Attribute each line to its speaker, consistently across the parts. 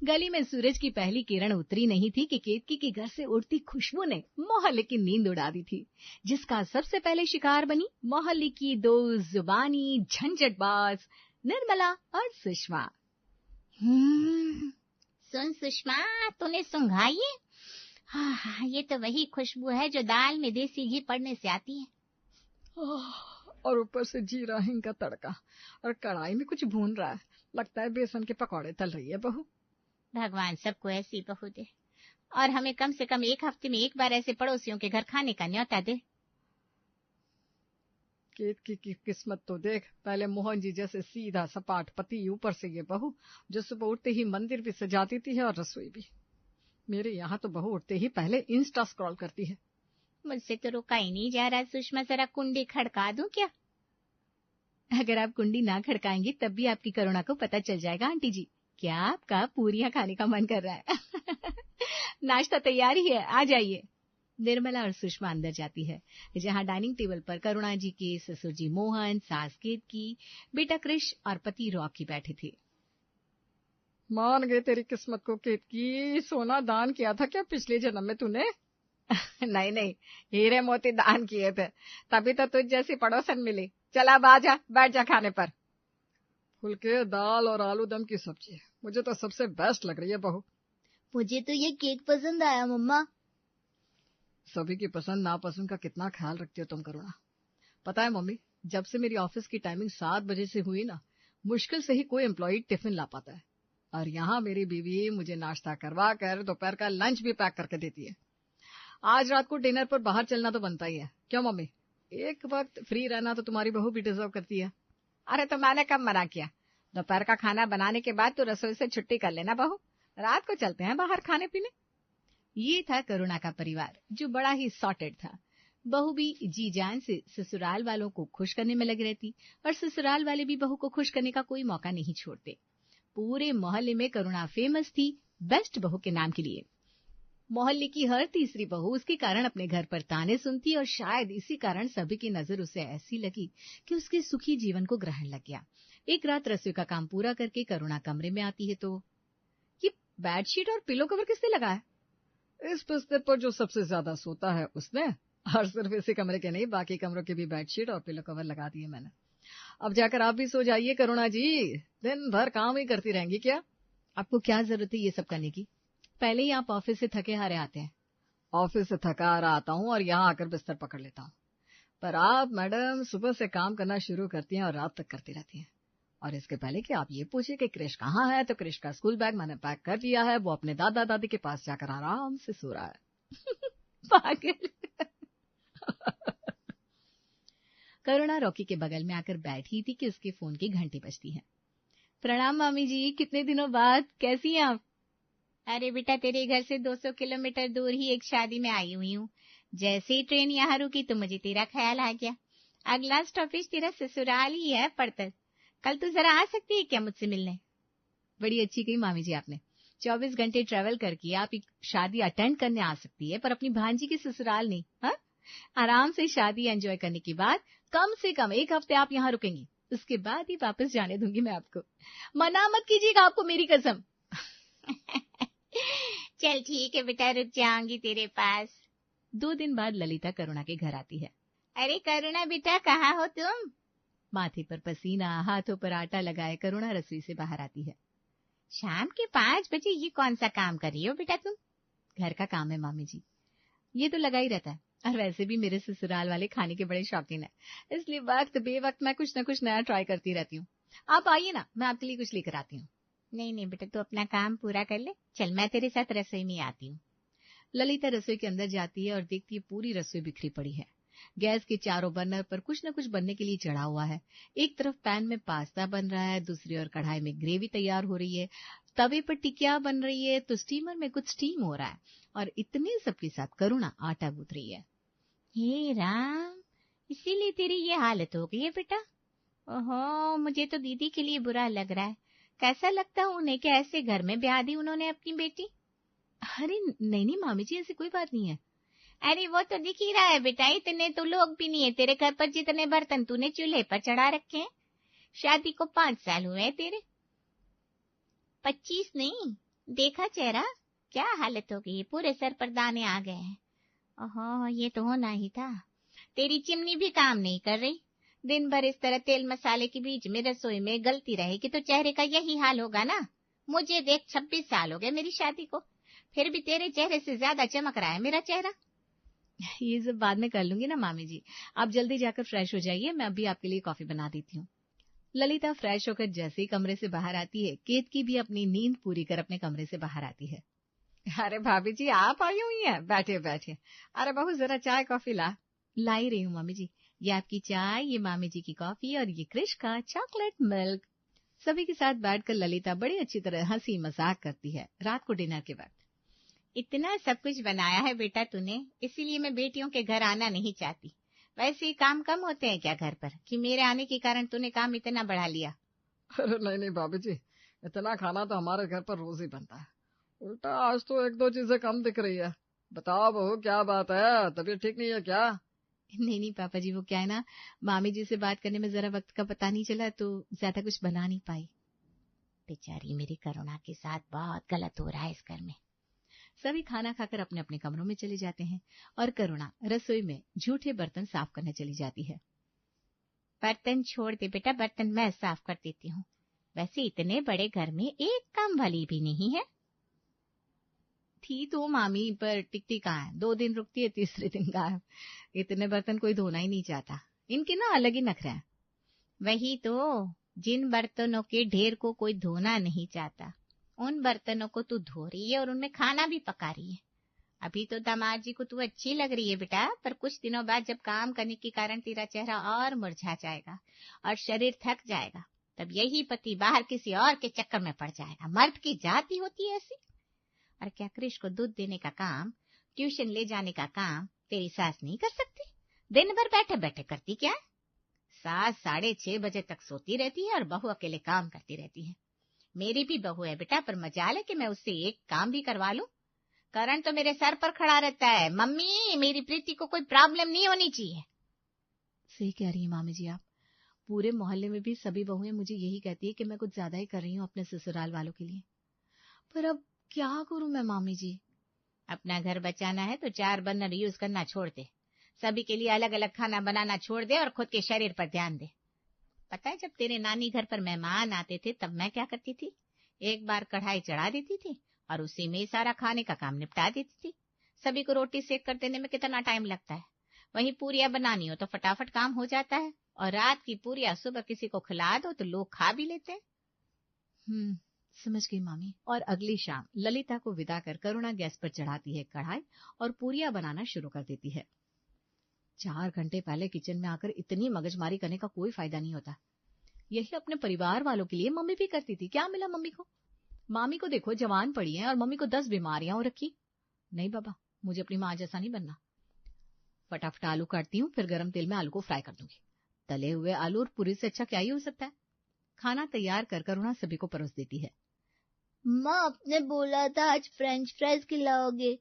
Speaker 1: गली में सूरज की पहली किरण उतरी नहीं थी कि केतकी के घर से उड़ती खुशबू ने मोहल्ले की नींद उड़ा दी थी, जिसका सबसे पहले शिकार बनी मोहल्ले की दो जुबानी झंझटबाज निर्मला और सुषमा।
Speaker 2: सुन सुषमा, तूने सुंघाई है? हाँ, ये तो वही खुशबू है जो दाल में देसी घी पड़ने से आती है।
Speaker 3: और ऊपर से जीरा हिंग का तड़का, और कढ़ाई में कुछ भून रहा है। लगता है बेसन के पकौड़े तल रही है बहू।
Speaker 2: भगवान सबको ऐसी बहू दे, और हमें कम से कम एक हफ्ते में एक बार ऐसे पड़ोसियों के घर खाने का न्योता दे।
Speaker 3: केतकी की किस्मत तो देख, पहले मोहन जी जैसे सीधा सपाट पति, ऊपर से ये बहू जो सुबह उठते ही मंदिर भी सजा देती है और रसोई भी। मेरे यहाँ तो बहू उठते ही पहले इंस्टा स्क्रॉल करती है।
Speaker 2: मुझसे तो रोका ही नहीं जा रहा। सुषमा, जरा कुंडी खड़का दूं क्या?
Speaker 1: अगर आप कुंडी ना खड़काएंगी तब भी आपकी करुणा को पता चल जाएगा आंटी जी। क्या आपका पूरियां खाने का मन कर रहा है? नाश्ता तैयार ही है, आ जाइए। निर्मला और सुषमा अंदर जाती है, जहां डाइनिंग टेबल पर करुणा जी के ससुर जी मोहन, सास केतकी, बेटा कृष और पति रॉकी बैठे थे।
Speaker 3: मान गए तेरी किस्मत को केतकी। सोना दान किया था क्या पिछले जन्म में तूने?
Speaker 1: नहीं नहीं, हीरे मोती दान किए थे, तभी तो तुझ जैसी पड़ोसन मिली। चला बाजा, बैठ जा खाने पर।
Speaker 3: फुलके, दाल और आलू दम की सब्जी मुझे तो सबसे बेस्ट लग रही है बहू।
Speaker 2: मुझे तो ये केक पसंद आया मम्मा।
Speaker 3: सभी की पसंद नापसंद का कितना ख्याल रखती हो तुम करुणा। पता है मम्मी, जब से मेरी ऑफिस की टाइमिंग 7 बजे से हुई ना, मुश्किल से ही कोई एम्प्लॉई टिफिन ला पाता है। और यहाँ मेरी बीवी मुझे नाश्ता करवा कर दोपहर का लंच भी पैक करके देती है। आज रात को डिनर पर बाहर चलना तो बनता ही है। क्यों मम्मी, एक वक्त फ्री रहना तो तुम्हारी बहू भी डिजर्व करती है।
Speaker 1: अरे तो मैंने कब मना किया? दोपहर का खाना बनाने के बाद तो रसोई से छुट्टी कर लेना बहू, रात को चलते हैं बाहर खाने पीने। ये था करुणा का परिवार, जो बड़ा ही सॉर्टेड था। बहू भी जी जान से ससुराल वालों को खुश करने में लगी रहती, और ससुराल वाले भी बहू को खुश करने का कोई मौका नहीं छोड़ते। पूरे मोहल्ले में करुणा फेमस थी बेस्ट बहू के नाम के लिए। मोहल्ले की हर तीसरी बहू उसके कारण अपने घर पर ताने सुनती, और शायद इसी कारण सभी की नजर उसे ऐसी लगी कि उसके सुखी जीवन को ग्रहण लग गया। एक रात रसोई का काम पूरा करके करुणा कमरे में आती है तो, ये बेडशीट और पिलो कवर किसने लगाया?
Speaker 3: इस बिस्तर पर जो सबसे ज्यादा सोता है उसने, और सिर्फ इसी कमरे के नहीं, बाकी कमरों के भी बेडशीट और पिलो कवर लगा दिए मैंने। अब जाकर आप भी सो जाइए करुणा जी, दिन भर काम ही करती रहेंगी क्या?
Speaker 1: आपको क्या जरूरत है ये सब करने की? पहले ही आप ऑफिस से थके हारे आते हैं।
Speaker 3: ऑफिस से थका हारा आता हूँ और यहाँ आकर बिस्तर पकड़ लेता हूँ, पर आप मैडम सुबह से काम करना शुरू करती हैं और रात तक करती रहती हैं। और इसके पहले कि आप ये पूछे कि क्रिश कहाँ है, तो क्रिश का स्कूल बैग मैंने पैक कर लिया है, वो अपने दादा दादी के पास जाकर आराम से सो रहा है।
Speaker 1: पागल। करुणा रॉकी के बगल में आकर बैठी थी कि उसके फोन की घंटी बजती है। प्रणाम मामी जी, कितने दिनों बाद, कैसी हैं आप?
Speaker 2: अरे बेटा, तेरे घर से 200 किलोमीटर दूर ही एक शादी में आई हुई हूँ। जैसे ही ट्रेन यहाँ रुकी तो मुझे तेरा ख्याल आ गया। अगला स्टॉपेज तेरा ससुराल ही है पड़तल। कल तू जरा आ सकती है क्या मुझसे मिलने?
Speaker 1: बड़ी अच्छी कही मामी जी आपने। 24 घंटे ट्रेवल करके आप एक शादी अटेंड करने आ सकती है, पर अपनी भांजी के ससुराल नहीं। हाँ, आराम से शादी एंजॉय करने के बाद कम से कम 1 हफ्ते आप यहाँ रुकेंगी, उसके बाद ही वापस जाने दूंगी मैं आपको। मना मत कीजिएगा, आपको मेरी कसम।
Speaker 2: चल ठीक है बेटा, रुक जाऊंगी तेरे पास।
Speaker 1: 2 दिन बाद ललिता करुणा के घर आती है।
Speaker 2: अरे करुणा बेटा, कहाँ हो तुम?
Speaker 1: माथे पर पसीना, हाथों पर आटा लगाए करुणा रसोई से बाहर आती है।
Speaker 2: शाम के 5 बजे ये कौन सा काम कर रही हो बेटा तुम?
Speaker 1: घर का काम है मामी जी, ये तो लगा ही रहता है। और वैसे भी मेरे ससुराल वाले खाने के बड़े शौकीन है, इसलिए वक्त बेवक्त मैं कुछ न कुछ नया ट्राई करती रहती हूँ। आप आइए ना, मैं आपके लिए कुछ लेकर आती हूँ।
Speaker 2: नहीं नहीं बेटा, तू अपना काम पूरा कर ले, चल मैं तेरे साथ रसोई में आती हूँ।
Speaker 1: ललिता रसोई के अंदर जाती है और देखती है पूरी रसोई बिखरी पड़ी है। गैस के चारों बर्नर पर कुछ न कुछ बनने के लिए चढ़ा हुआ है। एक तरफ पैन में पास्ता बन रहा है, दूसरी ओर कढ़ाई में ग्रेवी तैयार हो रही है, तवे पर टिकिया बन रही है, तो स्टीमर में कुछ स्टीम हो रहा है, और इतने सबके साथ करुणा आटा गूंथ रही है।
Speaker 2: हे राम, इसीलिए तेरी ये हालत हो गई है बेटा। ओहो, मुझे तो दीदी के लिए बुरा लग रहा है। कैसा लगता है उन्हें कि ऐसे घर में ब्याह दी उन्होंने अपनी बेटी?
Speaker 1: अरे नहीं नहीं मामी जी, ऐसी कोई बात नहीं है।
Speaker 2: अरे वो तो दिख ही रहा है बेटा, इतने तो लोग भी नहीं है तेरे घर पर जितने बर्तन तूने चूल्हे पर चढ़ा रखे हैं। शादी को 5 साल हुए हैं तेरे। 25 नहीं, देखा चेहरा, क्या हालत हो गई, पूरे सर पर दाने आ गए हैं। ओहो, ये तो होना ही था। तेरी चिमनी भी काम नहीं कर रही। दिन भर इस तरह तेल मसाले के बीच में रसोई में गलती रहेगी तो चेहरे का यही हाल होगा ना। मुझे देख 26 साल हो गए मेरी शादी को, फिर भी तेरे चेहरे से ज्यादा चमक रहा है मेरा चेहरा।
Speaker 1: ये सब बाद में कर लूंगी ना मामी जी, आप जल्दी जाकर फ्रेश हो जाइए, मैं अभी आपके लिए कॉफी बना देती हूँ। ललिता फ्रेश होकर जैसे ही कमरे से बाहर आती है, केतकी भी अपनी नींद पूरी कर अपने कमरे से बाहर आती है। अरे भाभी जी, आप आई हुई हैं, बैठिए बैठिए। अरे बहू, जरा चाय कॉफी लाई रही हूँ मामी जी। ये आपकी चाय, ये मामी जी की कॉफी और ये कृष का चॉकलेट मिल्क। सभी के साथ बैठकर ललिता बड़ी अच्छी तरह हंसी मजाक करती है। रात को डिनर के वक्त,
Speaker 2: इतना सब कुछ बनाया है बेटा तूने, इसीलिए मैं बेटियों के घर आना नहीं चाहती। वैसे ही काम कम होते हैं क्या घर पर, कि मेरे आने के कारण तूने काम इतना बढ़ा लिया?
Speaker 3: अरे नहीं नहीं भाभी जी, इतना खाना तो हमारे घर पर रोज ही बनता है। उल्टा आज तो एक दो चीजें कम दिख रही है। बताओ बहू, क्या बात है, तबीयत ठीक नहीं है क्या?
Speaker 1: नहीं पापा जी, वो क्या है ना, मामी जी से बात करने में जरा वक्त का पता नहीं चला तो ज्यादा कुछ बना नहीं पाई।
Speaker 2: बेचारी मेरी करुणा के साथ बहुत गलत हो रहा है इस घर में।
Speaker 1: सभी खाना खाकर अपने अपने कमरों में चले जाते हैं और करुणा रसोई में झूठे बर्तन साफ करने चली जाती है।
Speaker 2: बर्तन छोड़ दे बेटा, बर्तन मैं साफ कर देती हूँ। वैसे इतने बड़े घर में एक काम वाली भी नहीं है।
Speaker 1: थी तो मामी, पर टिकती कहाँ है, 2 दिन रुकती है, तीसरे दिन गायब। इतने बर्तन कोई धोना ही नहीं चाहता, इनके ना अलग ही नखरे हैं।
Speaker 2: वही तो, जिन बर्तनों के ढेर को कोई धोना नहीं चाहता, उन बर्तनों को तू धो रही है और उनमें खाना भी पका रही है। अभी तो दामाद जी को तू अच्छी लग रही है बेटा, पर कुछ दिनों बाद जब काम करने के कारण तेरा चेहरा और मुरझा जाएगा और शरीर थक जाएगा, तब यही पति बाहर किसी और के चक्कर में पड़ जाएगा। मर्द की जाति होती है ऐसी। और क्या कृष को दूध देने का काम, ट्यूशन ले जाने का काम तेरी सास नहीं कर सकती? दिन भर बैठे बैठे करती क्या? सास 6:30 बजे तक सोती रहती है और बहू अकेले काम करती रहती है। मेरी भी बहू है बेटा, पर मजाल है कि मैं उससे एक काम भी करवा लूं। करण तो मेरे सर पर खड़ा रहता है, मम्मी मेरी प्रीति को कोई प्रॉब्लम नहीं होनी चाहिए।
Speaker 1: सही कह रही है मामी जी आप। पूरे मोहल्ले में भी सभी बहुएं मुझे यही कहती है कि मैं कुछ ज्यादा ही कर रही हूँ अपने ससुराल वालों के लिए। पर अब क्या करूं मैं मामी जी?
Speaker 2: अपना घर बचाना है तो 4 बर्नर यूज करना छोड़ दे, सभी के लिए अलग अलग खाना बनाना छोड़ दे और खुद के शरीर पर ध्यान दे। पता है, जब तेरे नानी घर पर मेहमान आते थे तब मैं क्या करती थी? एक बार कढ़ाई चढ़ा देती थी और उसी में सारा खाने का काम निपटा देती थी। सभी को रोटी सेक कर देने में कितना टाइम लगता है, वहीं पूरियां बनानी हो तो फटाफट काम हो जाता है। और रात की पूरियां सुबह किसी को खिला दो तो लोग खा भी लेते हैं।
Speaker 1: समझ गई मामी। और अगली शाम ललिता को विदा कर करुणा गैस पर चढ़ाती है कढ़ाई और पूरियां बनाना शुरू कर देती है। 4 घंटे पहले किचन में आकर इतनी मगजमारी करने का कोई फायदा नहीं होता। यही अपने परिवार वालों के लिए मम्मी भी करती थी। क्या मिला मम्मी को? मामी को देखो, जवान पड़ी है और मम्मी को 10 बीमारियां हो रखी। नहीं बाबा, मुझे अपनी माँ जैसा नहीं बनना। फटाफट आलू काटती हूँ, फिर गरम तेल में आलू को फ्राई कर दूंगी। तले हुए आलू और पूरी से अच्छा क्या ही हो सकता है। खाना तैयार कर करुणा सभी को परोस देती है।
Speaker 4: माँ, आपने बोला था आज फ्रेंच फ्राइज खिलाओगे।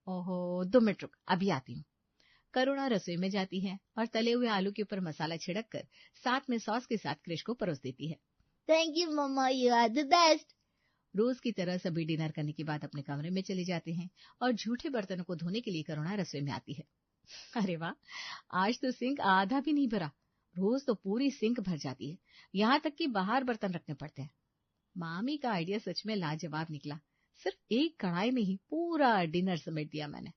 Speaker 1: ओहो, 2 मिनट रुक, अभी आती हूँ। करुणा रसोई में जाती है और तले हुए आलू के ऊपर मसाला छिड़क कर साथ में सॉस के साथ कृष को परोस देती है।
Speaker 4: Thank you mama, you are the best.
Speaker 1: रोज की तरह सभी डिनर करने के बाद अपने कमरे में चले जाते हैं और झूठे बर्तनों को धोने के लिए करुणा रसोई में आती है। अरे वाह, आज तो सिंक आधा भी नहीं भरा। रोज तो पूरी सिंक भर जाती है, यहाँ तक कि बाहर बर्तन रखने पड़ते हैं। मामी का आइडिया सच में लाजवाब निकला। सिर्फ एक कढ़ाई में ही पूरा डिनर समेट दिया मैंने।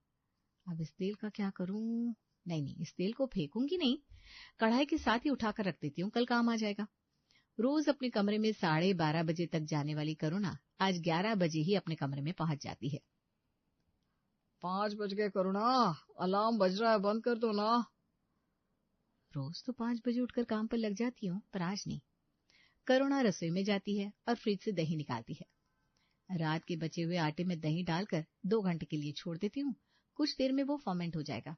Speaker 1: अब इस तेल का क्या करूं? नहीं, इस तेल को फेंकूंगी नहीं, कढ़ाई के साथ ही उठाकर रख देती हूँ, कल काम आ जाएगा। रोज अपने कमरे में 12:30 बजे तक जाने वाली करुणा आज 11 बजे ही अपने कमरे में पहुंच जाती है।
Speaker 3: 5 बज गए करुणा, अलार्म बज रहा है, बंद कर दो ना।
Speaker 1: रोज तो 5 बजे उठकर काम पर लग जाती हूँ, पर आज नहीं। करुणा रसोई में जाती है और फ्रिज से दही निकालती है। रात के बचे हुए आटे में दही डालकर 2 घंटे के लिए छोड़ देती हूँ। कुछ देर में वो फर्मेंट हो जाएगा,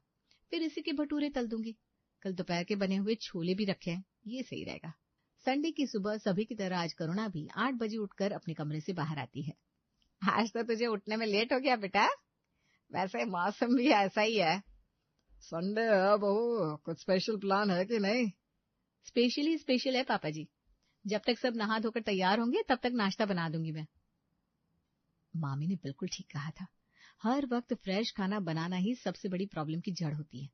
Speaker 1: फिर इसी के भटूरे तल दूंगी। कल दोपहर के बने हुए छोले भी रखे हैं, ये सही रहेगा। संडे की सुबह सभी की तरह आज करुणा भी 8 बजे उठकर अपने कमरे से बाहर आती है।
Speaker 2: आज तो तुझे उठने में लेट हो गया बेटा, वैसे मौसम भी ऐसा ही है।
Speaker 3: संडे है बहू, कुछ स्पेशल प्लान है कि नहीं?
Speaker 1: स्पेशल है पापा जी। जब तक सब नहा धोकर तैयार होंगे तब तक नाश्ता बना दूंगी मैं। मामी ने बिल्कुल ठीक कहा था। हर वक्त फ्रेश खाना बनाना ही सबसे बड़ी प्रॉब्लम की जड़ होती है।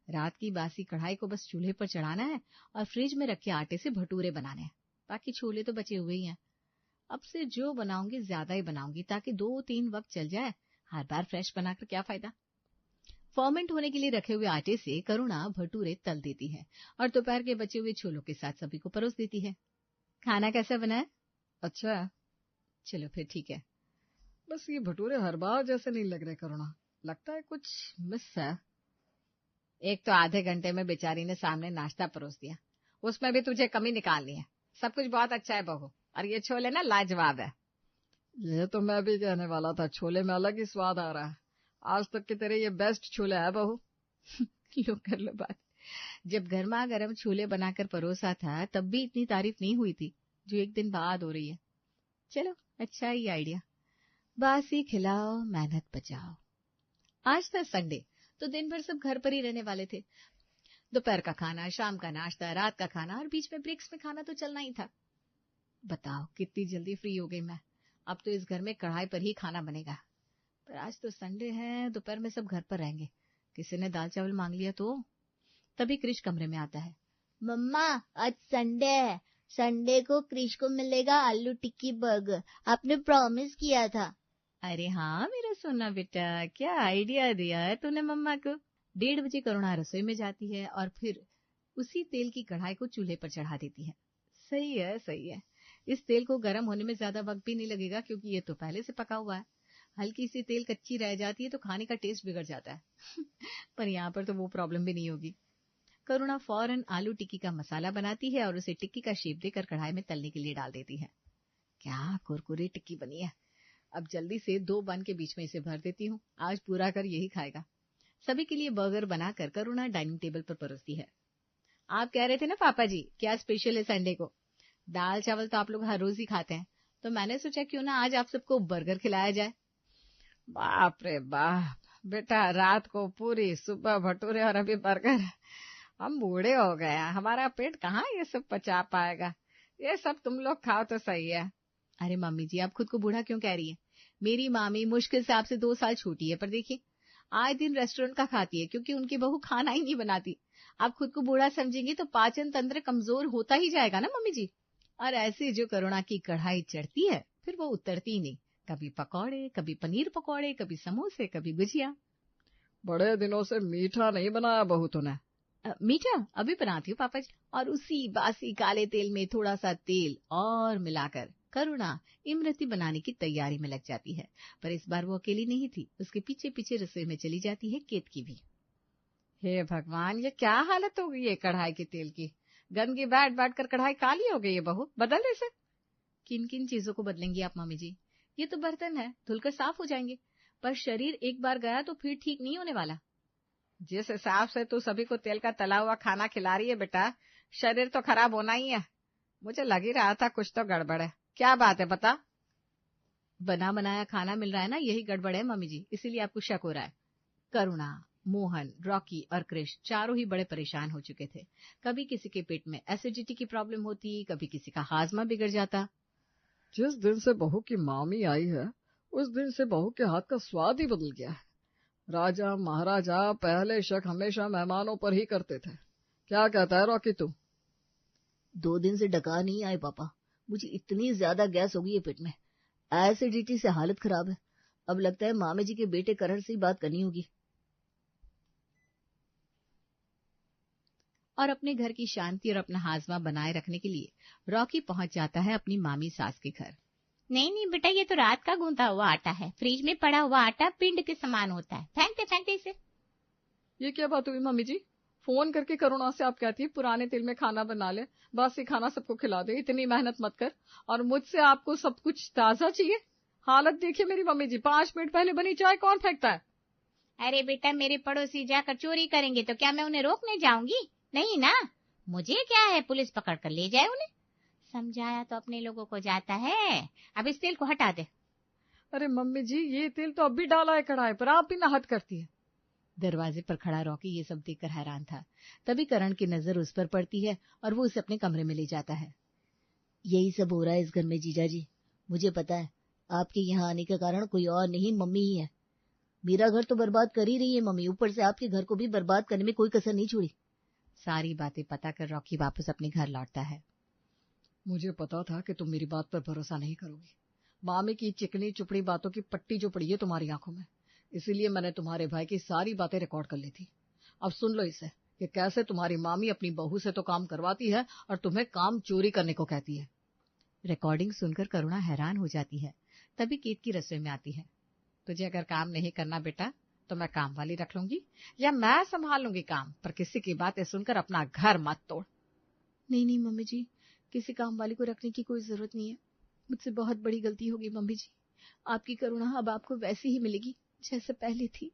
Speaker 1: रात की बासी कढ़ाई को बस चूल्हे पर चढ़ाना है और फ्रिज में रखे आटे से भटूरे बनाने हैं। बाकी छोले तो बचे हुए ही हैं। अब से जो बनाऊंगी ज्यादा ही बनाऊंगी ताकि 2-3 वक्त चल जाए। हर बार फ्रेश बनाकर क्या फायदा। फर्मेंट होने के लिए रखे हुए आटे से करुणा भटूरे तल देती है और दोपहर के बचे हुए छोलों के साथ सभी को परोस देती है। खाना कैसा बना है?
Speaker 3: अच्छा है।
Speaker 1: चलो फिर ठीक है।
Speaker 3: बस ये भटूरे हर बार जैसे नहीं लग रहे करुणा, लगता है कुछ मिस है।
Speaker 1: एक तो आधे घंटे में बेचारी ने सामने नाश्ता परोस दिया, उसमें भी तुझे कमी निकालनी है। सब कुछ बहुत अच्छा है बहू, और ये छोले ना लाजवाब है।
Speaker 3: ये तो मैं भी कहने वाला था, छोले में अलग ही स्वाद आ रहा है। आज तक के तेरे ये बेस्ट छोले है बहू।
Speaker 1: लो कर लो बात। जब गर्मा गर्म छोले बनाकर परोसा था तब भी इतनी तारीफ नहीं हुई थी जो एक दिन बाद हो रही है। चलो अच्छा ही आइडिया। बासी खिलाओ मेहनत बचाओ। आज था संडे तो दिन भर सब घर पर ही रहने वाले थे। दोपहर का खाना, शाम का नाश्ता, रात का खाना और बीच में ब्रेक्स में खाना तो चलना ही था। बताओ कितनी जल्दी फ्री हो गई मैं। अब तो इस घर में कढ़ाई पर ही खाना बनेगा। पर आज तो संडे है, दोपहर में सब घर पर रहेंगे। किसी ने दाल चावल मांग लिया तो। तभी क्रिश कमरे में आता है।
Speaker 4: मम्मा आज संडे है, संडे को क्रिश को मिलेगा आलू टिक्की बर्गर, आपने प्रॉमिस किया था।
Speaker 1: अरे हाँ मेरा सोना बेटा, क्या आइडिया दिया है तूने मम्मा को। 1:30 बजे करुणा रसोई में जाती है और फिर उसी तेल की कढ़ाई को चूल्हे पर चढ़ा देती है। सही है सही है। इस तेल को गर्म होने में ज्यादा वक्त भी नहीं लगेगा क्योंकि ये तो पहले से पका हुआ है। हल्की सी तेल कच्ची रह जाती है तो खाने का टेस्ट बिगड़ जाता है। पर यहाँ पर तो वो प्रॉब्लम भी नहीं होगी। करुणा फौरन आलू टिक्की का मसाला बनाती है और उसे टिक्की का शेप देकर कढ़ाई में तलने के लिए डाल देती है। क्या कुरकुरी टिक्की बनी है। अब जल्दी से 2 बन के बीच में इसे भर देती हूँ। आज पूरा कर यही खाएगा। सभी के लिए बर्गर बनाकर करुणा डाइनिंग टेबल पर परोसती है। आप कह रहे थे ना पापा जी क्या स्पेशल है संडे को। दाल चावल तो आप लोग हर रोज ही खाते हैं, तो मैंने सोचा क्यों ना आज आप सबको बर्गर खिलाया जाए।
Speaker 3: बाप रे बाप बेटा, रात को पूरी, सुबह भटूरे और अभी बर्गर। हम बूढ़े हो गए हैं, हमारा पेट कहाँ ये सब पचा पाएगा। ये सब तुम लोग खाओ तो सही है।
Speaker 1: अरे मम्मी जी आप खुद को बूढ़ा क्यों कह रही है। मेरी मामी मुश्किल से आपसे 2 साल छोटी है, पर देखिए आए दिन रेस्टोरेंट का खाती है क्योंकि उनकी बहू खाना ही नहीं बनाती। आप खुद को बूढ़ा समझेंगी तो पाचन तंत्र कमजोर होता ही जाएगा ना मम्मी जी। और ऐसी जो करुणा की कढ़ाई चढ़ती है फिर वो उतरती ही नहीं। कभी पकौड़े, कभी पनीर पकौड़े, कभी समोसे, कभी गुजिया।
Speaker 3: बड़े दिनों से मीठा नहीं बनाया बहू तूने।
Speaker 1: मीठा अभी बनाती हूँ पापा जी। और उसी बासी काले तेल में थोड़ा सा तेल और मिलाकर करुणा इमरती बनाने की तैयारी में लग जाती है। पर इस बार वो अकेली नहीं थी, उसके पीछे पीछे रसोई में चली जाती है केतकी भी।
Speaker 3: हे भगवान, ये क्या हालत हो गई है कढ़ाई के तेल की। गंदगी बैठ बैठ कर कढ़ाई काली हो गई है बहू, बदल दे इसे।
Speaker 1: किन किन चीजों को बदलेंगी आप मम्मी जी। ये तो बर्तन है, धुलकर साफ हो जाएंगे, पर शरीर एक बार गया तो फिर ठीक नहीं होने वाला।
Speaker 3: जिस हिसाब से तू सभी को तेल का तला हुआ खाना खिला रही है बेटा, शरीर तो खराब होना ही है। मुझे लग ही रहा था कुछ तो गड़बड़ है। क्या बात है बता।
Speaker 1: बना बनाया खाना मिल रहा है ना, यही गड़बड़ है मम्मी जी, इसीलिए आपको शक हो रहा है। करुणा, मोहन, रॉकी और क्रिश चारों ही बड़े परेशान हो चुके थे। कभी किसी के पेट में एसिडिटी की प्रॉब्लम होती, कभी किसी का हाजमा बिगड़ जाता।
Speaker 3: जिस दिन से बहू की मामी आई है उस दिन से बहू के हाथ का स्वाद ही बदल गया है। राजा महाराजा पहले शक हमेशा मेहमानों पर ही करते थे। क्या कहता है रॉकी तू।
Speaker 4: 2 दिन से डकार नहीं आए पापा, मुझे इतनी ज्यादा गैस हो गई है पेट में, एसिडिटी से हालत खराब है। अब लगता है मामी जी के बेटे करण से ही बात करनी होगी।
Speaker 1: और अपने घर की शांति और अपना हाजमा बनाए रखने के लिए रॉकी पहुंच जाता है अपनी मामी सास के घर।
Speaker 2: नहीं नहीं बेटा, ये तो रात का गूंथा हुआ आटा है। फ्रिज में पड़ा हुआ आटा पिंड के समान होता है, फेंकते फेंकते इसे।
Speaker 3: ये क्या बात हुई मम्मी जी। फोन करके करुणा से आप कहती है पुराने तेल में खाना बना ले, बासी खाना सबको खिला दे, इतनी मेहनत मत कर, और मुझसे आपको सब कुछ ताजा चाहिए। हालत देखिए मेरी मम्मी जी, 5 मिनट पहले बनी चाय कौन फेंकता है।
Speaker 2: अरे बेटा, मेरे पड़ोसी जाकर चोरी करेंगे तो क्या मैं उन्हें रोकने जाऊंगी? नहीं ना, मुझे क्या है, पुलिस पकड़ कर ले जाए उन्हें। समझाया तो अपने लोगों को जाता है। अब इस तेल को हटा दे।
Speaker 3: अरे मम्मी जी, ये तेल तो अब भी डाला है कढ़ाई पर, आप भी नहत करती है।
Speaker 1: दरवाजे पर खड़ा रॉकी ये सब देखकर हैरान था। तभी करण की नजर उस पर पड़ती है और वो उसे अपने कमरे में ले जाता है।
Speaker 4: यही सब हो रहा है इस घर में जीजा जी, मुझे पता है। आपके यहाँ आने का कारण कोई और नहीं, मम्मी ही है। मेरा घर तो बर्बाद कर ही रही है मम्मी, ऊपर से आपके घर को भी बर्बाद करने में कोई कसर नहीं छोड़ी।
Speaker 1: सारी बातें पता कर रॉकी वापस अपने घर लौटता है।
Speaker 3: मुझे पता था कि तुम मेरी बात पर भरोसा नहीं करोगी। मामी की चिकनी चुपड़ी बातों की पट्टी जो पड़ी है तुम्हारी आंखों में, इसीलिए मैंने तुम्हारे भाई की सारी बातें रिकॉर्ड कर ली थी। अब सुन लो इसे कि कैसे तुम्हारी मामी अपनी बहू से तो काम करवाती है और तुम्हें काम चोरी करने को कहती है।
Speaker 1: रिकॉर्डिंग सुनकर करुणा हैरान हो जाती है। तभी केतकी रसोई में आती है। तुझे अगर काम नहीं करना बेटा तो मैं काम वाली रख लूंगी या मैं संभाल लूंगी काम, पर किसी की बातें सुनकर अपना घर मत तोड़।
Speaker 2: नहीं मम्मी जी, किसी काम वाली को रखने की कोई जरूरत नहीं है। मुझसे बहुत बड़ी गलती होगी मम्मी जी। आपकी करुणा अब आपको वैसी ही मिलेगी जैसे पहले थी।